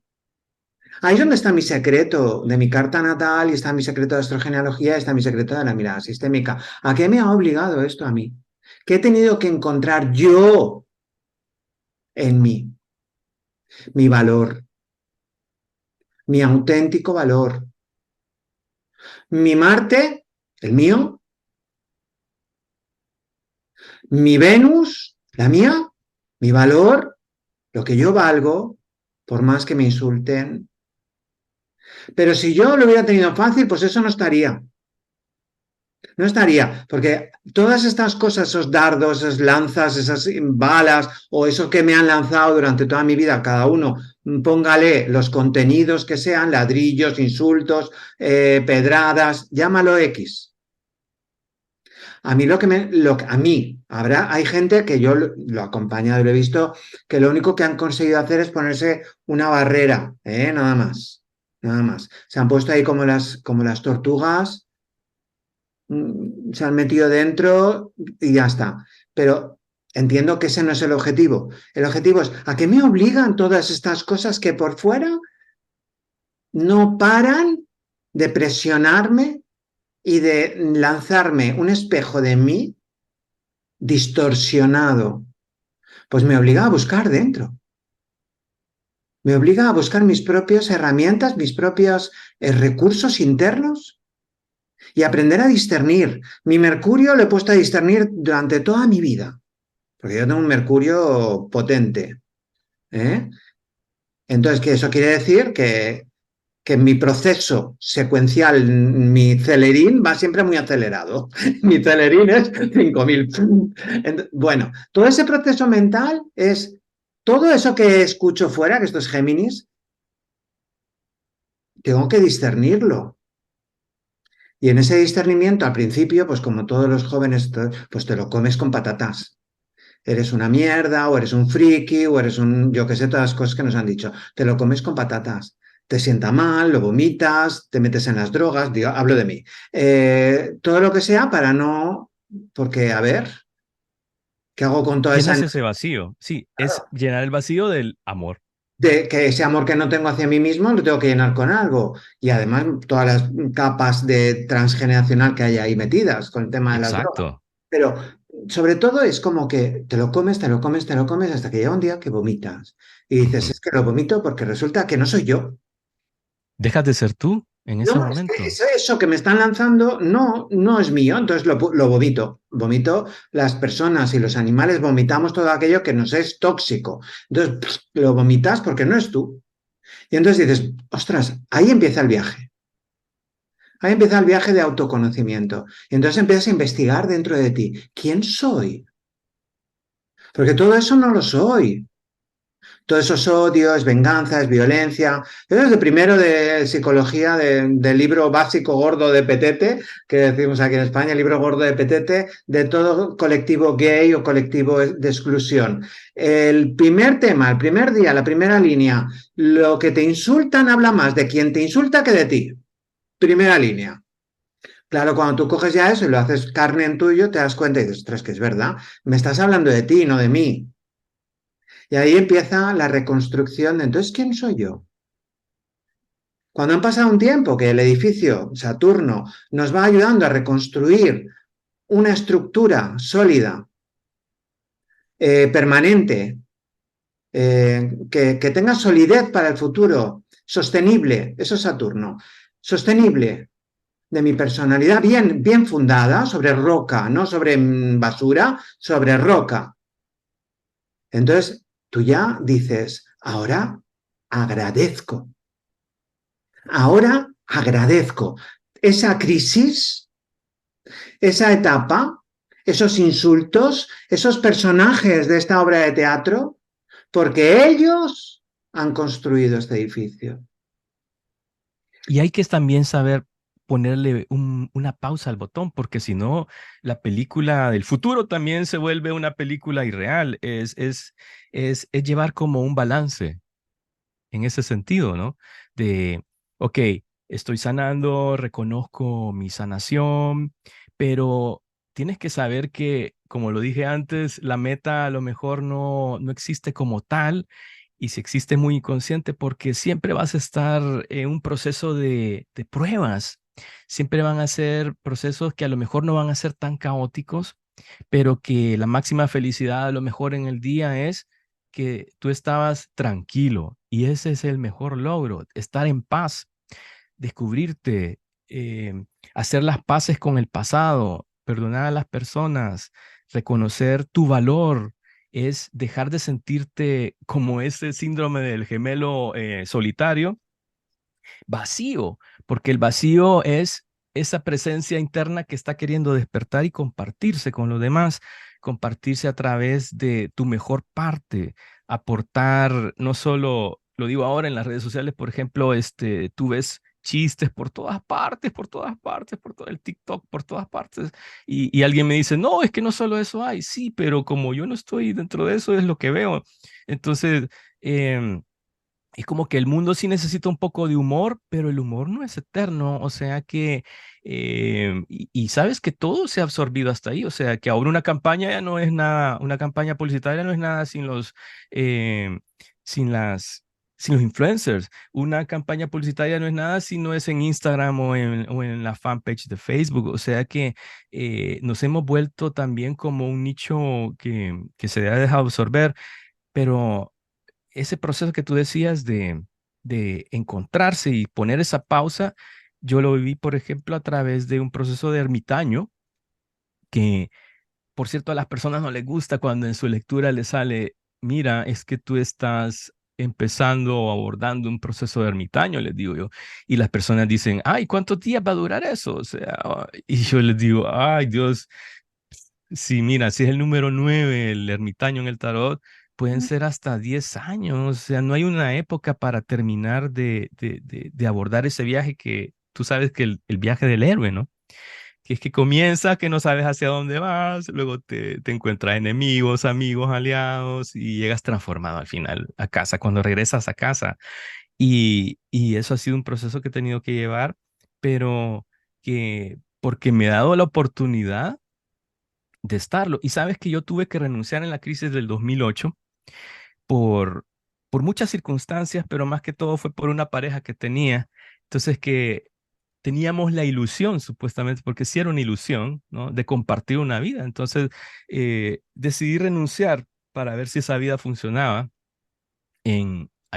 Ahí es donde está mi secreto de mi carta natal y está mi secreto de astrogenealogía y está mi secreto de la mirada sistémica. ¿A qué me ha obligado esto a mí? ¿Qué he tenido que encontrar yo en mí? Mi valor, mi auténtico valor. Mi Marte, el mío, mi Venus, la mía, mi valor, lo que yo valgo, por más que me insulten. Pero si yo lo hubiera tenido fácil, pues eso no estaría. No estaría, porque todas estas cosas, esos dardos, esas lanzas, esas balas o eso que me han lanzado durante toda mi vida, cada uno, póngale los contenidos que sean, ladrillos, insultos, pedradas, llámalo X. A mí a mí, hay gente que yo lo he acompañado y lo he visto, que lo único que han conseguido hacer es ponerse una barrera, nada más, nada más. Se han puesto ahí como las tortugas, se han metido dentro y ya está. Pero entiendo que ese no es el objetivo. El objetivo es, ¿a qué me obligan todas estas cosas que por fuera no paran de presionarme y de lanzarme un espejo de mí distorsionado? Pues me obliga a buscar dentro. Me obliga a buscar mis propias herramientas, mis propios recursos internos y aprender a discernir. Mi Mercurio lo he puesto a discernir durante toda mi vida, porque yo tengo un Mercurio potente. ¿Eh? Entonces, ¿qué eso quiere decir? Que mi proceso secuencial, mi celerín va siempre muy acelerado. Mi celerín es 5000. Bueno, todo ese proceso mental es todo eso que escucho fuera, que esto es Géminis, tengo que discernirlo. Y en ese discernimiento, al principio, pues como todos los jóvenes, pues te lo comes con patatas. Eres una mierda, o eres un friki, o eres un, yo qué sé, todas las cosas que nos han dicho. Te lo comes con patatas. Te sienta mal, lo vomitas, te metes en las drogas, digo, hablo de mí. Todo lo que sea para no, porque a ver, ¿qué hago con toda esa Llenas ese vacío. Sí, es claro, llenar el vacío del amor. de que ese amor que no tengo hacia mí mismo lo tengo que llenar con algo? Y además todas las capas de transgeneracional que hay ahí metidas con el tema de las drogas. Exacto. Pero sobre todo es como que te lo comes, te lo comes, te lo comes hasta que llega un día que vomitas. Y dices, Ujú. es que lo vomito porque resulta que no soy yo. Dejas de ser tú. en ese No, es que momento. eso que me están lanzando no es mío, entonces lo vomito. Vomito, las personas y los animales vomitamos todo aquello que nos es tóxico. Entonces, lo vomitas porque no es tú. Y entonces dices, ostras, ahí empieza el viaje. Ahí empieza el viaje de autoconocimiento. Y entonces empiezas a investigar dentro de ti, ¿quién soy? Porque todo eso no lo soy. Todo eso es odio, es venganza, es violencia. Eso es de primero de psicología, del libro básico gordo de Petete, que decimos aquí en España, el libro gordo de Petete, de todo colectivo gay o colectivo de exclusión. El primer tema, el primer día, la primera línea, lo que te insultan habla más de quien te insulta que de ti. Primera línea. Claro, cuando tú coges ya eso y lo haces carne en tuyo, te das cuenta y dices, ostras, que es verdad, me estás hablando de ti, no de mí. Y ahí empieza la reconstrucción de entonces, ¿quién soy yo? Cuando han pasado un tiempo que el edificio Saturno nos va ayudando a reconstruir una estructura sólida, permanente, que tenga solidez para el futuro, sostenible, eso es Saturno, sostenible de mi personalidad bien fundada sobre roca, no sobre basura, sobre roca. Entonces, tú ya dices, ahora agradezco esa crisis, esa etapa, esos insultos, esos personajes de esta obra de teatro, porque ellos han construido este edificio. Y hay que también saber ponerle una pausa al botón, porque si no, la película del futuro también se vuelve una película irreal. Es llevar como un balance en ese sentido, ¿no? De, ok, estoy sanando, reconozco mi sanación, pero tienes que saber que, como lo dije antes, la meta a lo mejor no existe como tal, y si existe muy inconsciente, porque siempre vas a estar en un proceso de pruebas. Siempre van a ser procesos que a lo mejor no van a ser tan caóticos, pero que la máxima felicidad a lo mejor en el día es que tú estabas tranquilo, y ese es el mejor logro, estar en paz, descubrirte, hacer las paces con el pasado, perdonar a las personas, reconocer tu valor, es dejar de sentirte como ese síndrome del gemelo solitario, vacío, porque el vacío es esa presencia interna que está queriendo despertar y compartirse con los demás, compartirse a través de tu mejor parte, aportar, no solo, lo digo ahora en las redes sociales, por ejemplo, tú ves chistes por todas partes, por todas partes, por todo el TikTok, por todas partes, y alguien me dice, no, es que no solo eso hay, sí, pero como yo no estoy dentro de eso, es lo que veo. Entonces, es como que el mundo sí necesita un poco de humor, pero el humor no es eterno, o sea que, y sabes que todo se ha absorbido hasta ahí, o sea que ahora una campaña ya no es nada, una campaña publicitaria no es nada sin eh, sin las, sin los influencers, una campaña publicitaria no es nada si no es en Instagram o en la fanpage de Facebook, o sea que nos hemos vuelto también como un nicho que se ha dejado absorber, pero ese proceso que tú decías de encontrarse y poner esa pausa, yo lo viví, por ejemplo, a través de un proceso de ermitaño, que, por cierto, a las personas no les gusta cuando en su lectura les sale, mira, es que tú estás empezando o abordando un proceso de ermitaño, les digo yo, y las personas dicen, ay, ¿cuántos días va a durar eso? O sea, y yo les digo, ay, Dios, sí, mira, si es el número 9 el ermitaño en el tarot, pueden ser hasta 10 años. O sea, no hay una época para terminar de abordar ese viaje que tú sabes que el viaje del héroe, ¿no? Que es que comienza, que no sabes hacia dónde vas, luego te encuentras enemigos, amigos, aliados y llegas transformado al final a casa, cuando regresas a casa. Y eso ha sido un proceso que he tenido que llevar, pero que porque me he dado la oportunidad de estarlo. Y sabes que yo tuve que renunciar en la crisis del 2008 por, por muchas circunstancias, pero más que todo fue por una pareja que tenía. Entonces que teníamos la ilusión, supuestamente, porque sí era una ilusión, ¿no? De compartir una vida. Entonces decidí renunciar para ver si esa vida funcionaba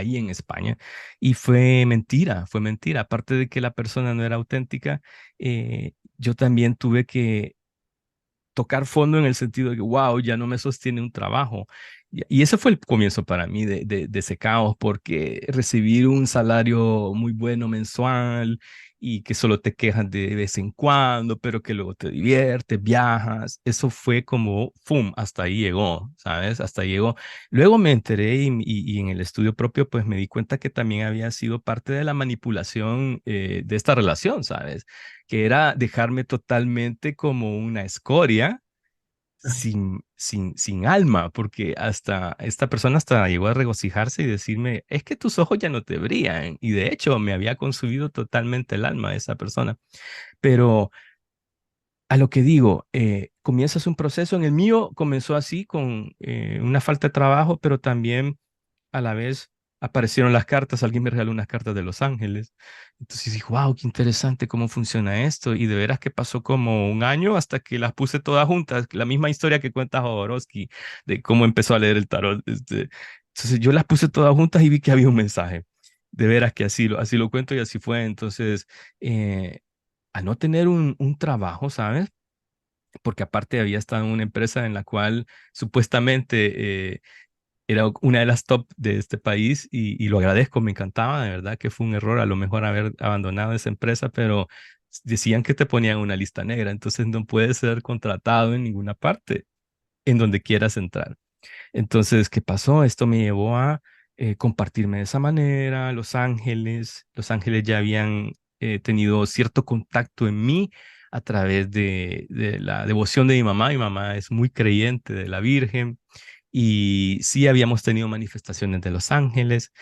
ahí en España. Y fue mentira, fue mentira. Aparte de que la persona no era auténtica, yo también tuve que tocar fondo en el sentido de que, wow, ya no me sostiene un trabajo. Y ese fue el comienzo para mí de ese caos, porque recibir un salario muy bueno mensual y que solo te quejas de vez en cuando, pero que luego te diviertes, viajas, eso fue como, ¡fum!, hasta ahí llegó, ¿sabes? Hasta ahí llegó. Luego me enteré y en el estudio propio, pues me di cuenta que también había sido parte de la manipulación de esta relación, ¿sabes? Que era dejarme totalmente como una escoria sin alma, porque hasta esta persona hasta llegó a regocijarse y decirme, es que tus ojos ya no te brillan. Y de hecho me había consumido totalmente el alma de esa persona. Pero a lo que digo, comienzas un proceso. En el mío comenzó así con una falta de trabajo, pero también a la vez aparecieron las cartas, alguien me regaló unas cartas de Los Ángeles. Entonces dije, wow, qué interesante cómo funciona esto. Y de veras que pasó como un año hasta que las puse todas juntas, la misma historia que cuenta Jodorowsky de cómo empezó a leer el tarot. Entonces yo las puse todas juntas y vi que había un mensaje. De veras que así lo cuento y así fue. Entonces, eh, al no tener un trabajo, ¿sabes? Porque aparte había estado en una empresa en la cual supuestamente era una de las top de este país y lo agradezco, me encantaba, de verdad que fue un error a lo mejor haber abandonado esa empresa, pero decían que te ponían una lista negra, entonces no puedes ser contratado en ninguna parte, en donde quieras entrar. Entonces, ¿qué pasó? Esto me llevó a compartirme de esa manera. Los Ángeles ya habían tenido cierto contacto en mí a través de la devoción de mi mamá. Mi mamá es muy creyente de la Virgen y sí habíamos tenido manifestaciones de los ángeles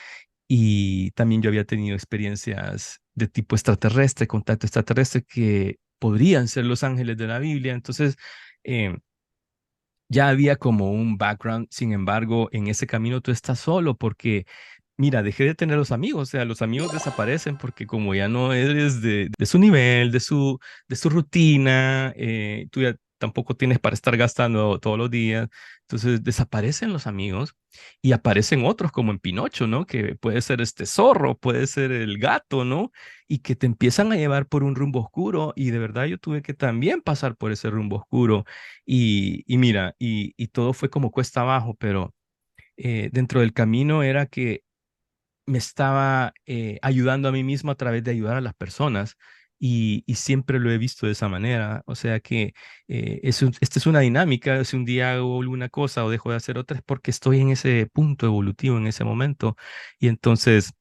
y también yo había tenido experiencias de tipo extraterrestre, contacto extraterrestre que podrían ser los ángeles de la Biblia. Entonces, eh, ya había como un background. Sin embargo, en ese camino tú estás solo porque, mira, dejé de tener los amigos, o sea, los amigos desaparecen porque como ya no eres de su nivel, de su rutina, tú ya tampoco tienes para estar gastando todos los días, entonces desaparecen los amigos y aparecen otros como en Pinocho, ¿no? Que puede ser este zorro, puede ser el gato, ¿no? Y que te empiezan a llevar por un rumbo oscuro y de verdad yo tuve que también pasar por ese rumbo oscuro y mira, y todo fue como cuesta abajo, pero dentro del camino era que me estaba ayudando a mí mismo a través de ayudar a las personas y siempre lo he visto de esa manera. O sea que esta es una dinámica. Si un día hago alguna cosa o dejo de hacer otra es porque estoy en ese punto evolutivo, en ese momento. Y entonces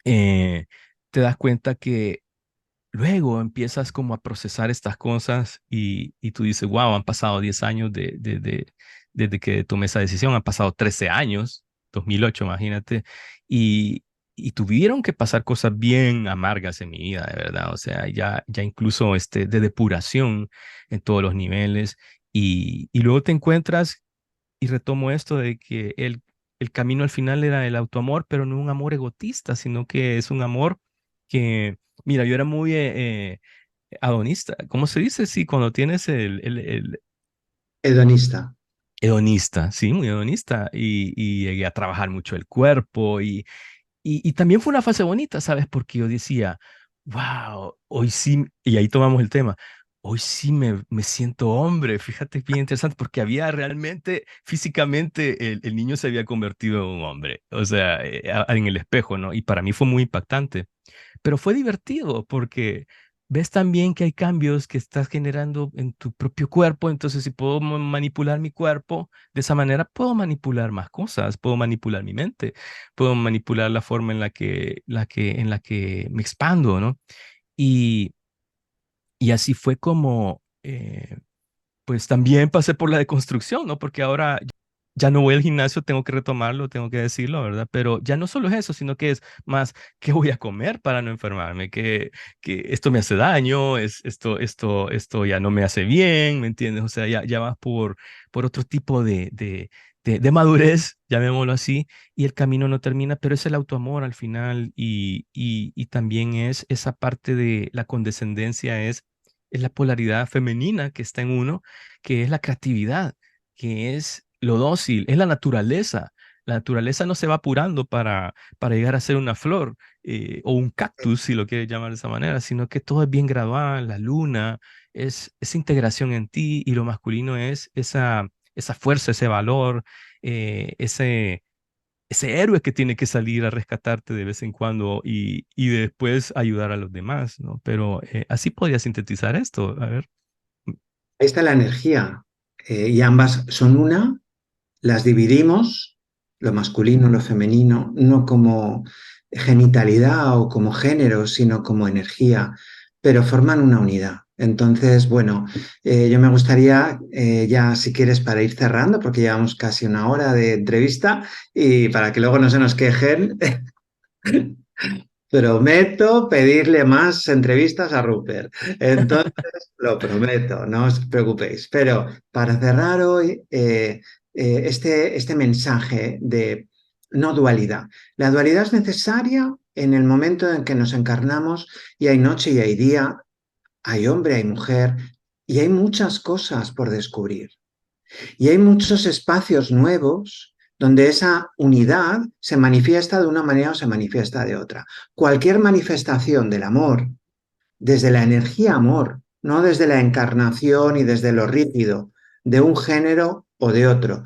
eh, te das cuenta que luego empiezas como a procesar estas cosas y tú dices, wow, han pasado 10 años desde que tomé esa decisión, han pasado 13 años, 2008, imagínate, y, y tuvieron que pasar cosas bien amargas en mi vida, de verdad, o sea, ya incluso de depuración en todos los niveles, y luego te encuentras, y retomo esto de que el camino al final era el autoamor, pero no un amor egotista, sino que es un amor que, mira, yo era muy hedonista. ¿Cómo se dice? Sí, cuando tienes el Hedonista. hedonista, sí, muy hedonista. Y llegué a trabajar mucho el cuerpo y también fue una fase bonita, ¿sabes? Porque yo decía, wow, hoy sí, y ahí tomamos el tema, hoy sí me siento hombre, fíjate, bien interesante, porque había realmente, físicamente, el niño se había convertido en un hombre, o sea, en el espejo, ¿no? Y para mí fue muy impactante. Pero fue divertido porque ves también que hay cambios que estás generando en tu propio cuerpo. Entonces, si puedo manipular mi cuerpo de esa manera, puedo manipular más cosas, puedo manipular mi mente, puedo manipular la forma en la que me expando, ¿no? Y, y así fue como, pues también pasé por la deconstrucción, ¿no? Porque ahora ya no voy al gimnasio, tengo que retomarlo, tengo que decirlo, ¿verdad? Pero ya no solo es eso, sino que es más, ¿qué voy a comer para no enfermarme? Que esto me hace daño, esto ya no me hace bien, ¿me entiendes? O sea, ya vas por otro tipo de madurez, llamémoslo así, y el camino no termina, pero es el autoamor al final y también es esa parte de la condescendencia, es la polaridad femenina que está en uno, que es la creatividad, que es lo dócil, es la naturaleza. La naturaleza no se va apurando para llegar a ser una flor o un cactus, si lo quieres llamar de esa manera, sino que todo es bien gradual. La luna es esa integración en ti y lo masculino es esa fuerza, ese valor, ese héroe que tiene que salir a rescatarte de vez en cuando y después ayudar a los demás, ¿no? Pero así podría sintetizar esto. A ver. Ahí está la energía. Y ambas son una, las dividimos, lo masculino, lo femenino, no como genitalidad o como género, sino como energía, pero forman una unidad. Entonces, bueno, yo me gustaría, ya si quieres, para ir cerrando, porque llevamos casi una hora de entrevista y para que luego no se nos quejen, prometo pedirle más entrevistas a Rupert. Entonces, lo prometo, no os preocupéis. Pero para cerrar hoy, este mensaje de no dualidad. La dualidad es necesaria en el momento en que nos encarnamos y hay noche y hay día, hay hombre, hay mujer y hay muchas cosas por descubrir. Y hay muchos espacios nuevos donde esa unidad se manifiesta de una manera o se manifiesta de otra. Cualquier manifestación del amor, desde la energía amor, no desde la encarnación y desde lo rígido de un género o de otro.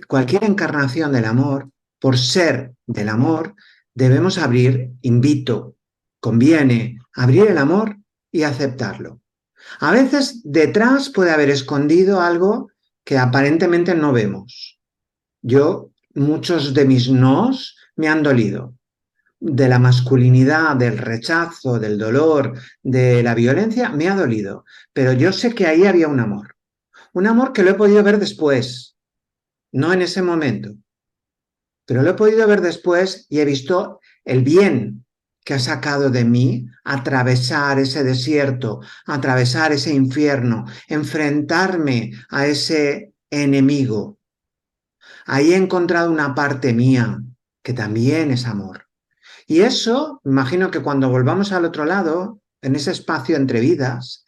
Cualquier encarnación del amor, por ser del amor, debemos abrir, invito, conviene abrir el amor y aceptarlo. A veces detrás puede haber escondido algo que aparentemente no vemos. Muchos de mis nos me han dolido. De la masculinidad, del rechazo, del dolor, de la violencia, me ha dolido. Pero yo sé que ahí había un amor. Un amor que lo he podido ver después, no en ese momento. Pero lo he podido ver después y he visto el bien que ha sacado de mí atravesar ese desierto, atravesar ese infierno, enfrentarme a ese enemigo. Ahí he encontrado una parte mía que también es amor. Y eso, imagino que cuando volvamos al otro lado, en ese espacio entre vidas,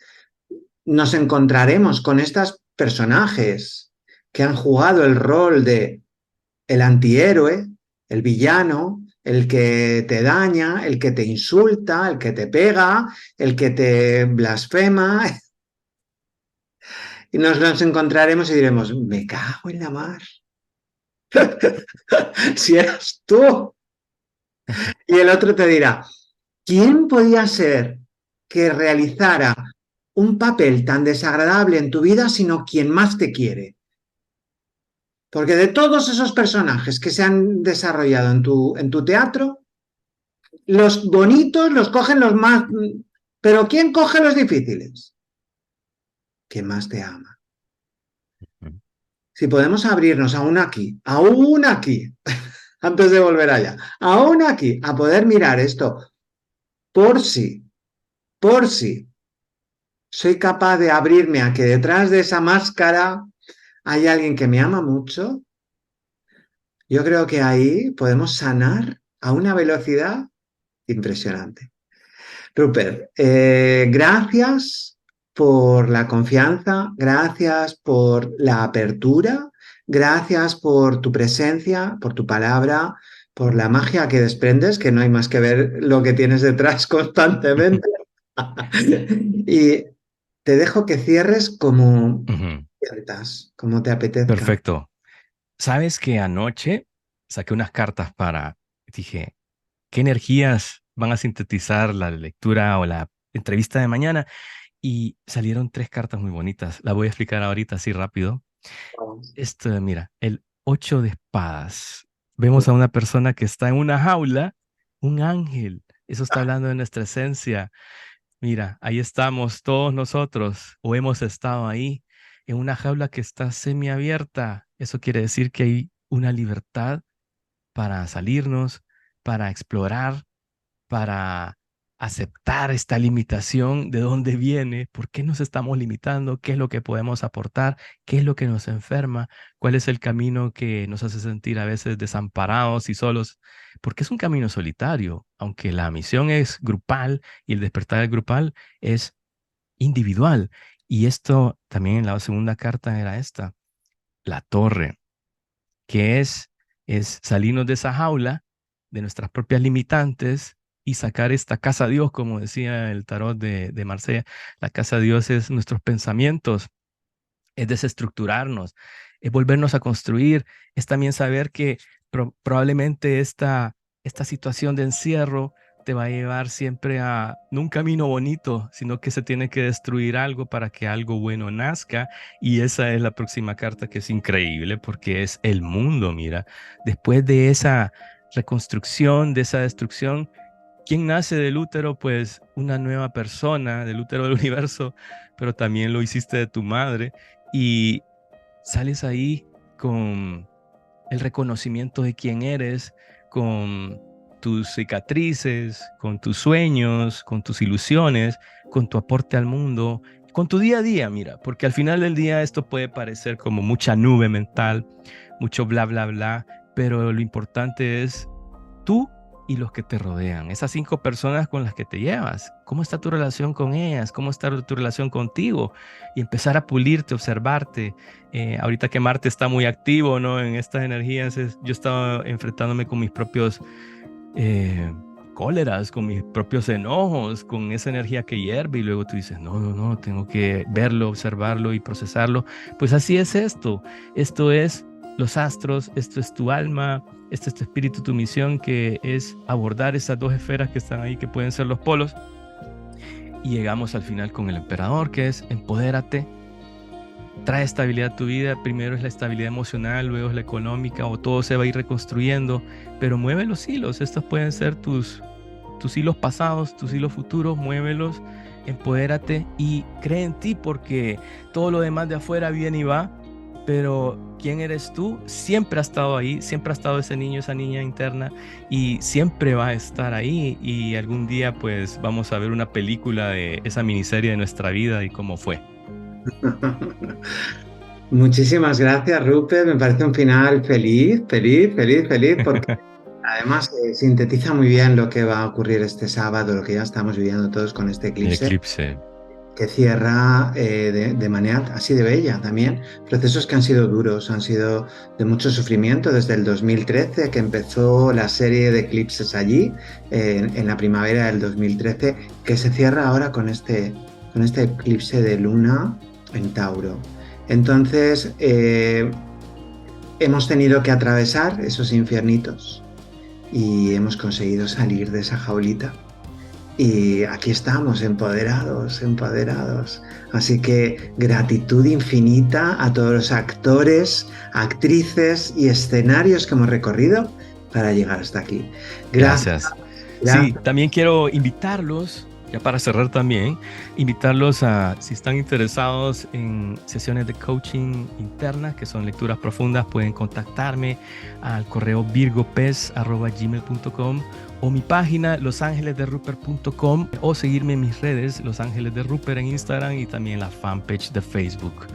nos encontraremos con estos personajes que han jugado el rol de el antihéroe, el villano, el que te daña, el que te insulta, el que te pega, el que te blasfema. Y nos encontraremos y diremos, me cago en la mar. Si eras tú. Y el otro te dirá, ¿quién podía ser que realizara un papel tan desagradable en tu vida sino quien más te quiere? Porque de todos esos personajes que se han desarrollado en tu teatro, los bonitos los cogen los más... Pero ¿quién coge los difíciles? Quien más te ama. Si podemos abrirnos aún aquí, antes de volver allá, aún aquí, a poder mirar esto por sí, por sí, soy capaz de abrirme a que detrás de esa máscara hay alguien que me ama mucho, yo creo que ahí podemos sanar a una velocidad impresionante. Rupert, gracias por la confianza, gracias por la apertura, gracias por tu presencia, por tu palabra, por la magia que desprendes, que no hay más que ver lo que tienes detrás constantemente. Y te dejo que cierres como Ujú. sientas, como te apetezca. Perfecto. Sabes que anoche saqué unas cartas dije, ¿qué energías van a sintetizar la lectura o la entrevista de mañana? Y salieron tres cartas muy bonitas. La voy a explicar ahorita así rápido. Esto, mira, el 8 de espadas. Vemos a una persona que está en una jaula, un ángel. Eso está hablando de nuestra esencia. Mira, ahí estamos todos nosotros, o hemos estado ahí, en una jaula que está semiabierta. Eso quiere decir que hay una libertad para salirnos, para explorar, para aceptar esta limitación, de dónde viene, por qué nos estamos limitando, qué es lo que podemos aportar, qué es lo que nos enferma, cuál es el camino que nos hace sentir a veces desamparados y solos, porque es un camino solitario, aunque la misión es grupal y el despertar grupal es individual. Y esto también en la segunda carta era esta, la torre, que es es salirnos de esa jaula, de nuestras propias limitantes y sacar esta casa Dios, como decía el tarot de Marsella. La casa Dios es nuestros pensamientos, es desestructurarnos, es volvernos a construir, es también saber que probablemente esta situación de encierro te va a llevar siempre a no un camino bonito, sino que se tiene que destruir algo para que algo bueno nazca. Y esa es la próxima carta, que es increíble porque es el mundo, mira. Después de esa reconstrucción, de esa destrucción, ¿quién nace del útero? Pues una nueva persona, del útero del universo, pero también lo hiciste de tu madre y sales ahí con el reconocimiento de quién eres, con tus cicatrices, con tus sueños, con tus ilusiones, con tu aporte al mundo, con tu día a día, mira, porque al final del día esto puede parecer como mucha nube mental, mucho bla, bla, bla, pero lo importante es tú y los que te rodean, esas 5 personas con las que te llevas. ¿Cómo está tu relación con ellas? ¿Cómo está tu relación contigo? Y empezar a pulirte, observarte. Ahorita que Marte está muy activo, ¿no? En estas energías, yo estaba enfrentándome con mis propios cóleras, con mis propios enojos, con esa energía que hierve y luego tú dices, no, no, no, tengo que verlo, observarlo y procesarlo. Pues así es esto. Esto es los astros, esto es tu alma, este es tu espíritu, tu misión, que es abordar esas 2 esferas que están ahí, que pueden ser los polos. Y llegamos al final con el emperador, que es empodérate, trae estabilidad a tu vida. Primero es la estabilidad emocional, luego es la económica, o todo se va a ir reconstruyendo, pero mueve los hilos. Estos pueden ser tus hilos pasados, tus hilos futuros, muévelos, empodérate y cree en ti, porque todo lo demás de afuera viene y va, pero ¿quién eres tú? Siempre ha estado ahí, siempre ha estado ese niño, esa niña interna, y siempre va a estar ahí. Y algún día pues vamos a ver una película de esa miniserie de nuestra vida y cómo fue. Muchísimas gracias, Rupert. Me parece un final feliz, feliz, feliz, feliz, porque además sintetiza muy bien lo que va a ocurrir este sábado, lo que ya estamos viviendo todos con este El eclipse. eclipse. Que cierra de manera así de bella también. Procesos que han sido duros, han sido de mucho sufrimiento desde el 2013, que empezó la serie de eclipses allí, en la primavera del 2013, que se cierra ahora con este eclipse de luna en Tauro. Entonces, hemos tenido que atravesar esos infiernitos y hemos conseguido salir de esa jaulita. Y aquí estamos, empoderados, empoderados. Así que gratitud infinita a todos los actores, actrices y escenarios que hemos recorrido para llegar hasta aquí. Gracias. Sí, también quiero invitarlos, ya para cerrar también, invitarlos a, si están interesados en sesiones de coaching interna, que son lecturas profundas, pueden contactarme al correo virgopez@gmail.com o mi página losangelesderupert.com, o seguirme en mis redes, Los Ángeles de Rupert, en Instagram, y también la fanpage de Facebook.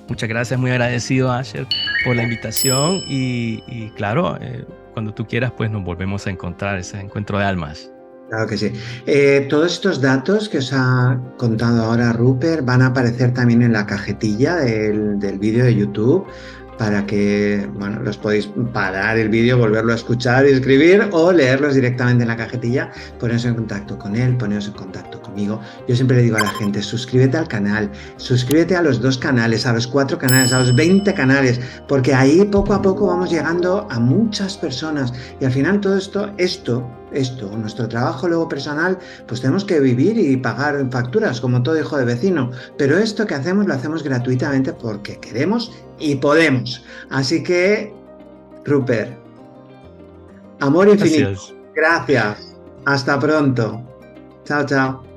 Muchas gracias, muy agradecido, Asher, por la invitación y claro, cuando tú quieras, pues nos volvemos a encontrar, ese encuentro de almas. Claro que sí. Todos estos datos que os ha contado ahora Rupert van a aparecer también en la cajetilla del vídeo de YouTube, para que, bueno, los podéis parar el vídeo, volverlo a escuchar y escribir, o leerlos directamente en la cajetilla, poneros en contacto con él, poneros en contacto conmigo. Yo siempre le digo a la gente, suscríbete al canal, suscríbete a los 2 canales, a los 4 canales, a los 20 canales, porque ahí poco a poco vamos llegando a muchas personas y al final todo esto, nuestro trabajo luego personal, pues tenemos que vivir y pagar facturas como todo hijo de vecino, pero esto que hacemos lo hacemos gratuitamente porque queremos y podemos. Así que, Rupert, amor infinito. Gracias. Gracias. Hasta pronto. Chao, chao.